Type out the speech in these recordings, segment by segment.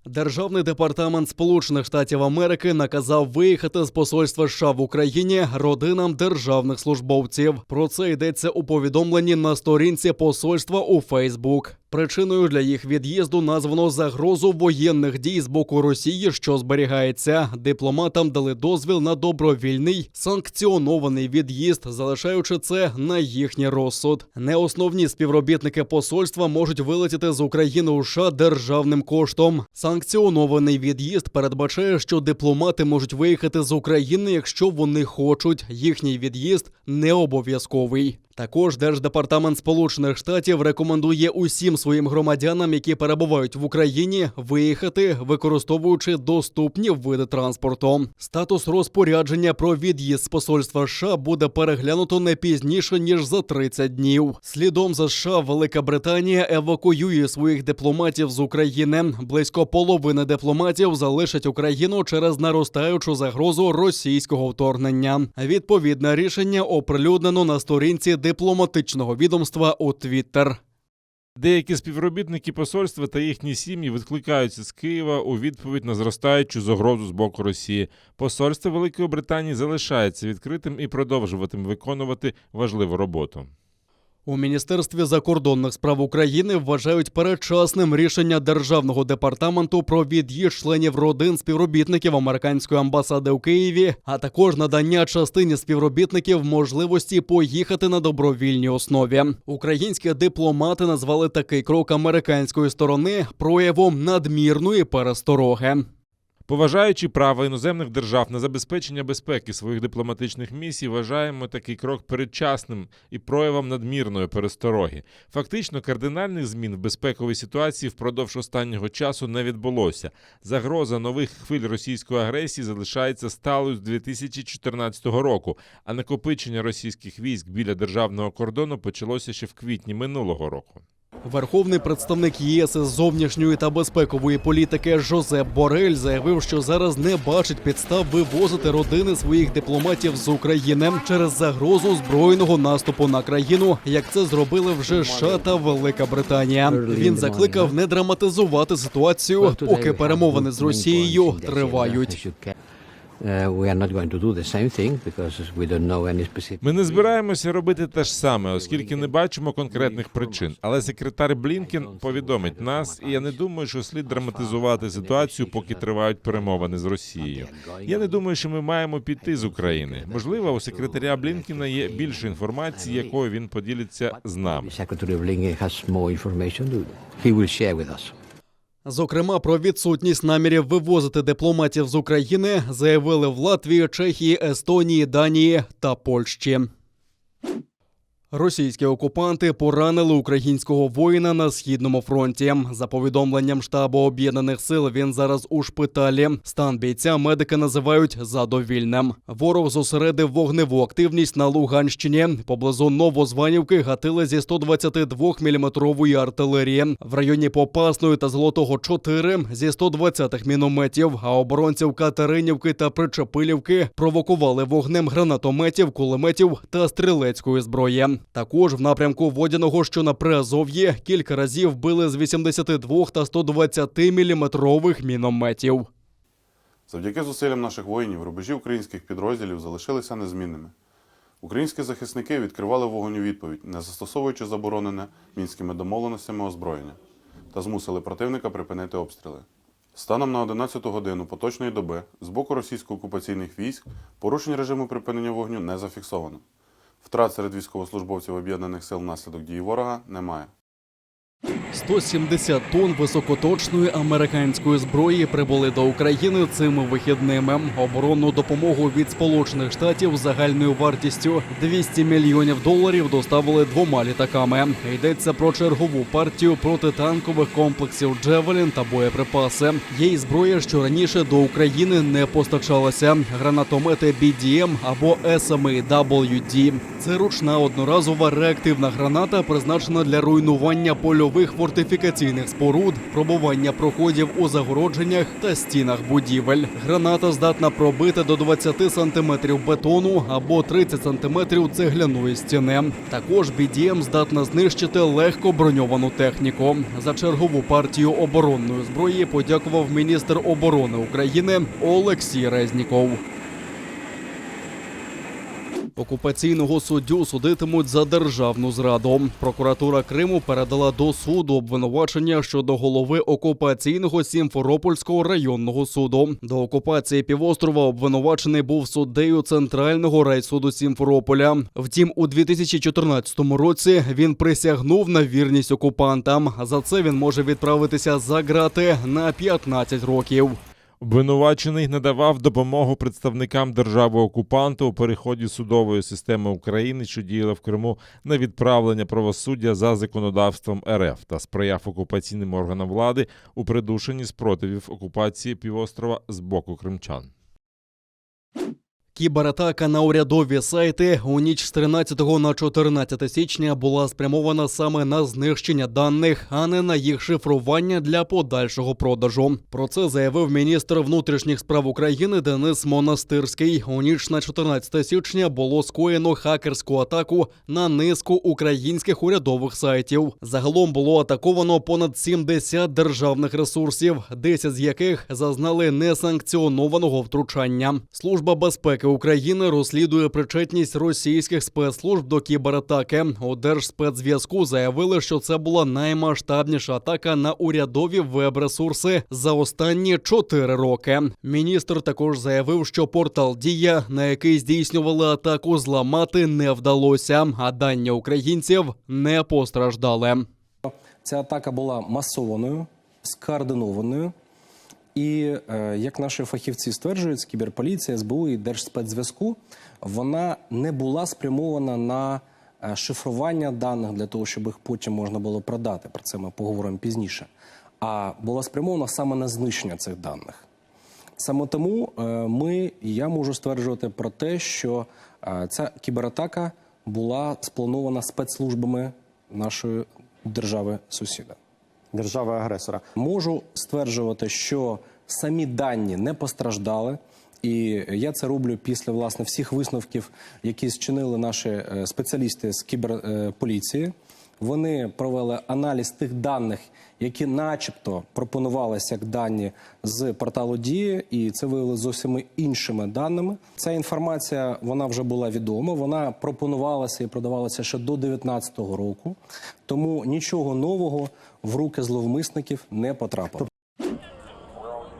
Державний департамент Сполучених Штатів Америки наказав виїхати з посольства США в Україні родинам державних службовців. Про це йдеться у повідомленні на сторінці посольства у Фейсбук. Причиною для їх від'їзду названо загрозу воєнних дій з боку Росії, що зберігається. Дипломатам дали дозвіл на добровільний, санкціонований від'їзд, залишаючи це на їхній розсуд. Неосновні співробітники посольства можуть вилетіти з України у США державним коштом. Санкціонований від'їзд передбачає, що дипломати можуть виїхати з України, якщо вони хочуть. Їхній від'їзд не обов'язковий. Також Держдепартамент Сполучених Штатів рекомендує усім своїм громадянам, які перебувають в Україні, виїхати, використовуючи доступні види транспорту. Статус розпорядження про від'їзд з посольства США буде переглянуто не пізніше, ніж за 30 днів. Слідом за США Велика Британія евакуює своїх дипломатів з України. Близько половини дипломатів залишать Україну через наростаючу загрозу російського вторгнення. Відповідне рішення оприлюднено на сторінці дипломатичного відомства у Твіттер. Деякі співробітники посольства та їхні сім'ї відкликаються з Києва у відповідь на зростаючу загрозу з боку Росії. Посольство Великої Британії залишається відкритим і продовжуватиме виконувати важливу роботу. У Міністерстві закордонних справ України вважають передчасним рішення Державного департаменту про від'їзд членів родин співробітників американської амбасади у Києві, а також надання частині співробітників можливості поїхати на добровільній основі. Українські дипломати назвали такий крок американської сторони проявом надмірної перестороги. Поважаючи право іноземних держав на забезпечення безпеки своїх дипломатичних місій, вважаємо такий крок передчасним і проявом надмірної перестороги. Фактично, кардинальних змін в безпековій ситуації впродовж останнього часу не відбулося. Загроза нових хвиль російської агресії залишається сталою з 2014 року, а накопичення російських військ біля державного кордону почалося ще в квітні минулого року. Верховний представник ЄС із зовнішньої та безпекової політики Жозеп Борель заявив, що зараз не бачить підстав вивозити родини своїх дипломатів з України через загрозу збройного наступу на країну, як це зробили вже США та Велика Британія. Він закликав не драматизувати ситуацію, поки перемовини з Росією тривають. Ми не збираємося робити те ж саме, оскільки не бачимо конкретних причин. Але секретар Блінкен повідомить нас, і я не думаю, що слід драматизувати ситуацію, поки тривають перемовини з Росією. Я не думаю, що ми маємо піти з України. Можливо, у секретаря Блінкена є більше інформації, якою він поділиться з нами. Зокрема, про відсутність намірів вивозити дипломатів з України заявили в Латвії, Чехії, Естонії, Данії та Польщі. Російські окупанти поранили українського воїна на Східному фронті. За повідомленням штабу Об'єднаних сил, він зараз у шпиталі. Стан бійця медики називають задовільним. Ворог зосередив вогневу активність на Луганщині. Поблизу Новозванівки гатили зі 122-мм артилерії. В районі Попасної та Золотого 4 зі 120-х мінометів, а оборонців Катеринівки та Причепилівки провокували вогнем гранатометів, кулеметів та стрілецької зброї. Також в напрямку Водяного, що на Приазов'ї, кілька разів били з 82 та 120-мм мінометів. Завдяки зусиллям наших воїнів рубежі українських підрозділів залишилися незмінними. Українські захисники відкривали вогонь у відповідь, не застосовуючи заборонене мінськими домовленостями озброєння, та змусили противника припинити обстріли. Станом на 11-ту годину поточної доби з боку російсько-окупаційних військ порушень режиму припинення вогню не зафіксовано. Втрат серед військовослужбовців Об'єднаних сил внаслідок дії ворога немає. 170 тонн високоточної американської зброї прибули до України цими вихідними. Оборонну допомогу від Сполучених Штатів загальною вартістю $200 мільйонів доставили 2 літаками. Йдеться про чергову партію протитанкових комплексів «Джевелін» та боєприпаси. Є й зброя, що раніше до України не постачалася. Гранатомети BDM або SMAWD. Це ручна одноразова реактивна граната, призначена для руйнування польових ворожих фортифікаційних споруд, пробування проходів у загородженнях та стінах будівель. Граната здатна пробити до 20 см бетону або 30 см цегляної стіни. Також BDM здатна знищити легко броньовану техніку. За чергову партію оборонної зброї подякував міністр оборони України Олексій Резніков. Окупаційного суддю судитимуть за державну зраду. Прокуратура Криму передала до суду обвинувачення щодо голови окупаційного Сімферопольського районного суду. До окупації півострова обвинувачений був суддею Центрального райсуду Сімферополя. Втім, у 2014 році він присягнув на вірність окупантам. За це він може відправитися за ґрати на 15 років. Обвинувачений надавав допомогу представникам держави-окупанта у переході судової системи України, що діяла в Криму, на відправлення правосуддя за законодавством РФ та сприяв окупаційним органам влади у придушенні спротивів окупації півострова з боку кримчан. Кібератака на урядові сайти у ніч з 13 на 14 січня була спрямована саме на знищення даних, а не на їх шифрування для подальшого продажу. Про це заявив міністр внутрішніх справ України Денис Монастирський. У ніч на 14 січня було скоєно хакерську атаку на низку українських урядових сайтів. Загалом було атаковано понад 70 державних ресурсів, 10 з яких зазнали несанкціонованого втручання. Служба безпеки України розслідує причетність російських спецслужб до кібератаки. У Держспецзв'язку заявили, що це була наймасштабніша атака на урядові веб-ресурси за останні 4 роки. Міністр також заявив, що портал «Дія», на який здійснювали атаку, зламати не вдалося, а дані українців не постраждали. Ця атака була масованою, скоординованою. І, як наші фахівці стверджують, кіберполіція, СБУ і Держспецзв'язку, вона не була спрямована на шифрування даних для того, щоб їх потім можна було продати. Про це ми поговоримо пізніше. А була спрямована саме на знищення цих даних. Саме тому я можу стверджувати про те, що ця кібератака була спланована спецслужбами нашої держави-сусіда. Держави-агресора. Можу стверджувати, що самі дані не постраждали, і я це роблю після, власне, всіх висновків, які зчинили наші спеціалісти з кіберполіції. Вони провели аналіз тих даних, які начебто пропонувалися як дані з порталу «Дія», і це виявили зовсім іншими даними. Ця інформація, вона вже була відома, вона пропонувалася і продавалася ще до 2019 року, тому нічого нового в руки зловмисників не потрапило.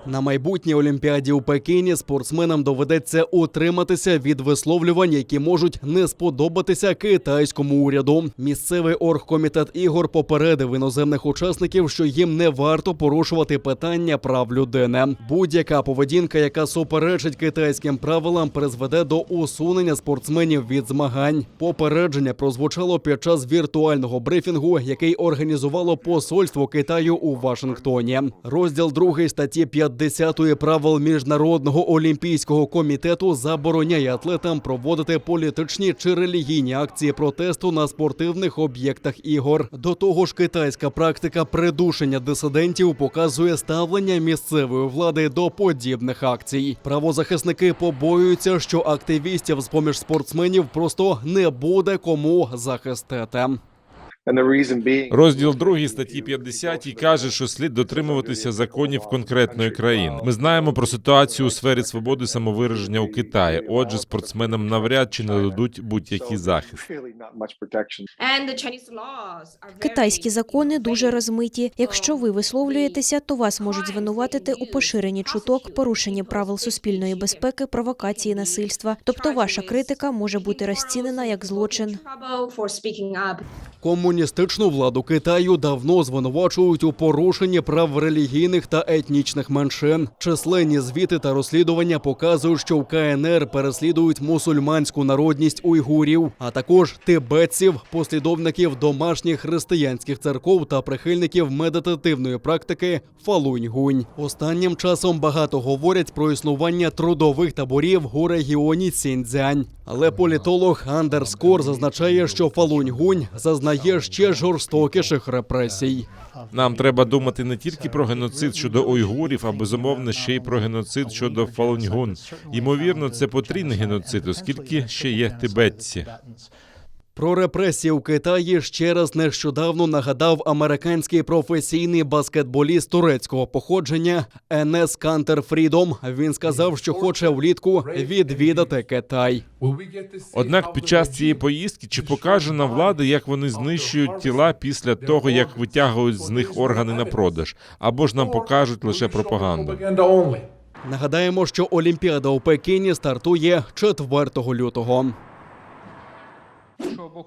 На майбутній Олімпіаді у Пекіні спортсменам доведеться утриматися від висловлювань, які можуть не сподобатися китайському уряду. Місцевий оргкомітет ігор попередив іноземних учасників, що їм не варто порушувати питання прав людини. Будь-яка поведінка, яка суперечить китайським правилам, призведе до усунення спортсменів від змагань. Попередження прозвучало під час віртуального брифінгу, який організувало посольство Китаю у Вашингтоні. Розділ 2 статті 50 правил Міжнародного олімпійського комітету забороняє атлетам проводити політичні чи релігійні акції протесту на спортивних об'єктах ігор. До того ж, китайська практика придушення дисидентів показує ставлення місцевої влади до подібних акцій. Правозахисники побоюються, що активістів з-поміж спортсменів просто не буде кому захистити. Розділ 2 статті 50 каже, що слід дотримуватися законів конкретної країни. Ми знаємо про ситуацію у сфері свободи самовираження у Китаї. Отже, спортсменам навряд чи нададуть будь-який захист. Китайські закони дуже розмиті. Якщо ви висловлюєтеся, то вас можуть звинуватити у поширенні чуток, порушенні правил суспільної безпеки, провокації насильства. Тобто ваша критика може бути розцінена як злочин. Комуністичну владу Китаю давно звинувачують у порушенні прав релігійних та етнічних меншин. Численні звіти та розслідування показують, що в КНР переслідують мусульманську народність уйгурів, а також тибетців, послідовників домашніх християнських церков та прихильників медитативної практики Фалунь-Гунь. Останнім часом багато говорять про існування трудових таборів у регіоні Сіньцзянь. Але політолог Андерс Кор зазначає, що Фалунь-Гунь зазнає ще жорстокіших репресій. Нам треба думати не тільки про геноцид щодо уйгурів, а безумовно ще й про геноцид щодо фалунгун. Ймовірно, це потрійний геноцид, оскільки ще є тибетці. Про репресії у Китаї ще раз нещодавно нагадав американський професійний баскетболіст турецького походження Енес Кантер Фрідом. Він сказав, що хоче влітку відвідати Китай. Однак під час цієї поїздки чи покаже нам влада, як вони знищують тіла після того, як витягують з них органи на продаж, або ж нам покажуть лише пропаганду. Нагадаємо, що Олімпіада у Пекіні стартує 4 лютого.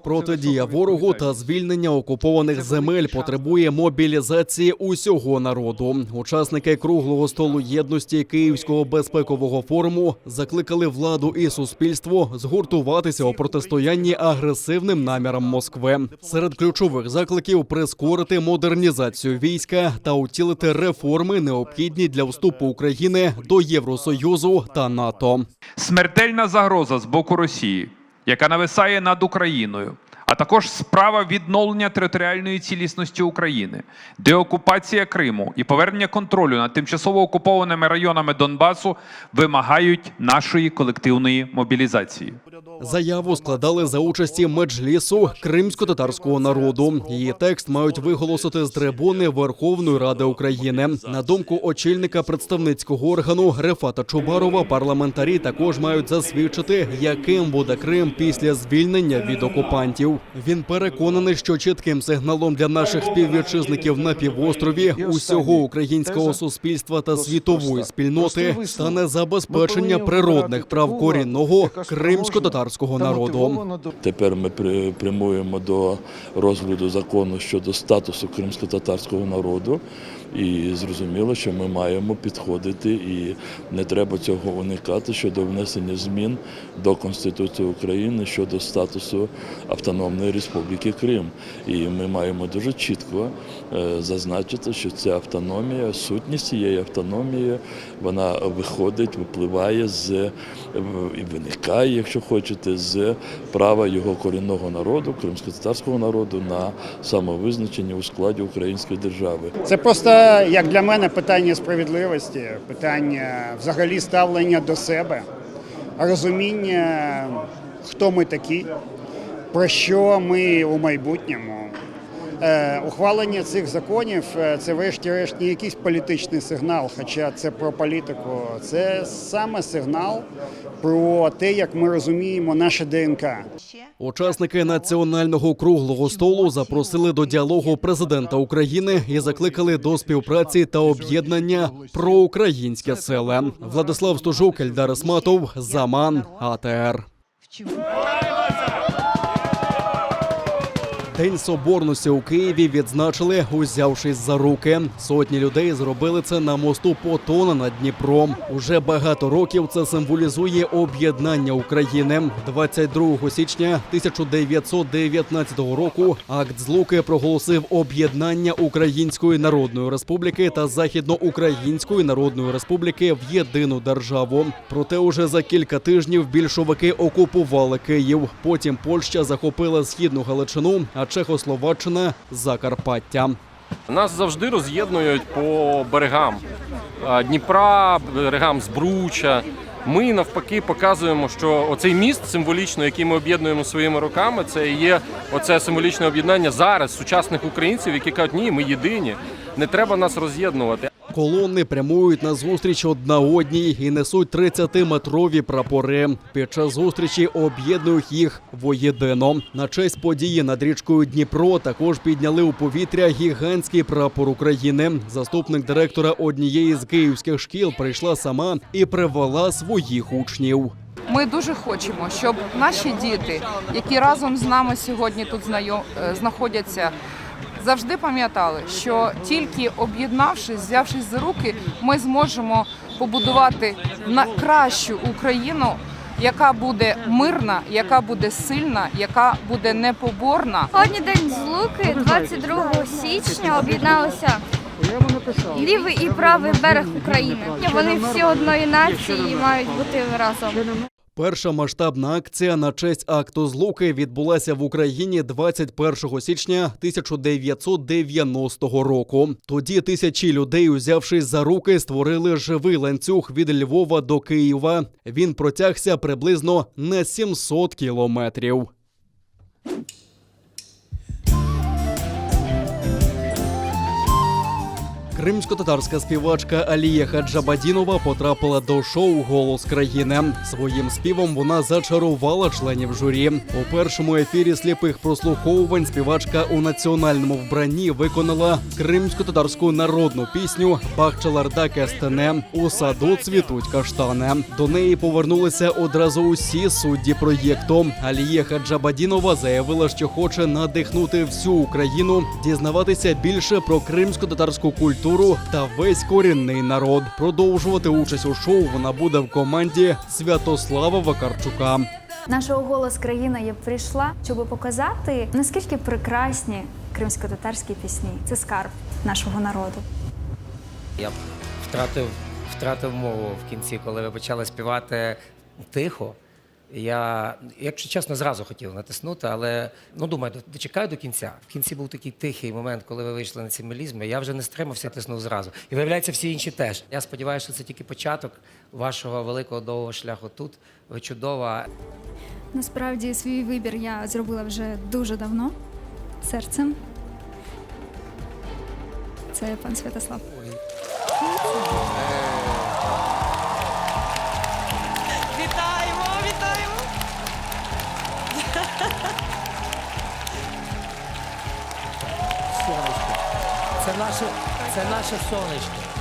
Протидія ворогу та звільнення окупованих земель потребує мобілізації усього народу. Учасники круглого столу єдності Київського безпекового форуму закликали владу і суспільство згуртуватися у протистоянні агресивним намірам Москви. Серед ключових закликів прискорити модернізацію війська та утілити реформи, необхідні для вступу України до Євросоюзу та НАТО. Смертельна загроза з боку Росії, яка нависає над Україною, а також справа відновлення територіальної цілісності України, деокупація Криму і повернення контролю над тимчасово окупованими районами Донбасу вимагають нашої колективної мобілізації. Заяву складали за участі меджлісу кримсько-татарського народу. Її текст мають виголосити з трибуни Верховної Ради України. На думку очільника представницького органу Рефата Чубарова, парламентарі також мають засвідчити, яким буде Крим після звільнення від окупантів. Він переконаний, що чітким сигналом для наших співвітчизників на півострові, усього українського суспільства та світової спільноти стане забезпечення природних прав корінного кримсько-татарського народу. Тепер ми прямуємо до розгляду закону щодо статусу кримсько-татарського народу. І зрозуміло, що ми маємо підходити, і не треба цього уникати щодо внесення змін до Конституції України щодо статусу Автономної Республіки Крим. І ми маємо дуже чітко зазначити, що ця автономія, сутність цієї автономії, вона виходить, випливає і виникає, якщо хочете, з права його корінного народу, кримсько-татарського народу, на самовизначення у складі української держави. Це просто, як для мене, питання справедливості, питання взагалі ставлення до себе, розуміння, хто ми такі, про що ми у майбутньому. Ухвалення цих законів – це врешті-решт не якийсь політичний сигнал, хоча це про політику. Це саме сигнал про те, як ми розуміємо наше ДНК. Учасники національного круглого столу запросили до діалогу президента України і закликали до співпраці та об'єднання проукраїнські сили. Владислав Стужук, Ельдар Ісматов, Заман, АТР. День Соборності у Києві відзначили, узявшись за руки. Сотні людей зробили це на мосту Потона над Дніпром. Уже багато років це символізує об'єднання України. 22 січня 1919 року акт Злуки проголосив об'єднання Української Народної Республіки та Західноукраїнської Народної Республіки в єдину державу. Проте уже за кілька тижнів більшовики окупували Київ. Потім Польща захопила Східну Галичину, а Чехословаччина – Закарпаття. Нас завжди роз'єднують по берегам Дніпра, берегам Збруча. Ми навпаки показуємо, що оцей міст символічно, який ми об'єднуємо своїми руками, це і є оце символічне об'єднання зараз сучасних українців, які кажуть, ні, ми єдині, не треба нас роз'єднувати. Колони прямують на зустріч одна одній і несуть 30-метрові прапори. Під час зустрічі об'єднують їх воєдино. На честь події над річкою Дніпро також підняли у повітря гігантський прапор України. Заступник директора однієї з київських шкіл прийшла сама і привела своїх учнів. Ми дуже хочемо, щоб наші діти, які разом з нами сьогодні тут знаходяться, завжди пам'ятали, що тільки об'єднавшись, взявшись за руки, ми зможемо побудувати кращу Україну, яка буде мирна, яка буде сильна, яка буде непоборна. Сьогодні День Злуки, 22 січня об'єдналися лівий і правий берег України. Вони всі одної нації і мають бути разом. Перша масштабна акція на честь акту злуки відбулася в Україні 21 січня 1990 року. Тоді тисячі людей, узявшись за руки, створили живий ланцюг від Львова до Києва. Він протягся приблизно на 700 кілометрів. Кримсько-татарська співачка Алія Хаджабадінова потрапила до шоу «Голос країни». Своїм співом вона зачарувала членів журі. У першому ефірі сліпих прослуховувань співачка у національному вбранні виконала кримсько-татарську народну пісню «Бахчаларда кестене» «У саду цвітуть каштани». До неї повернулися одразу усі судді проєкту. Алія Хаджабадінова заявила, що хоче надихнути всю Україну, дізнаватися більше про кримсько-татарську культуру та весь корінний народ. Продовжувати участь у шоу вона буде в команді Святослава Вакарчука. Нашого «Голос країни» я прийшла, щоб показати, наскільки прекрасні кримсько-татарські пісні. Це скарб нашого народу. Я втратив мову в кінці, коли ви почали співати тихо. Я, якщо чесно, зразу хотів натиснути, але думаю, дочекаю до кінця. В кінці був такий тихий момент, коли ви вийшли на ці мелізми. Я вже не стримався, тиснув зразу. І виявляється, всі інші теж. Я сподіваюся, що це тільки початок вашого великого довгого шляху тут. Ви чудова. Насправді, свій вибір я зробила вже дуже давно, серцем. Це пан Святослав. Вітаємо, вітаємо! Сонечко. Це наше сонечко.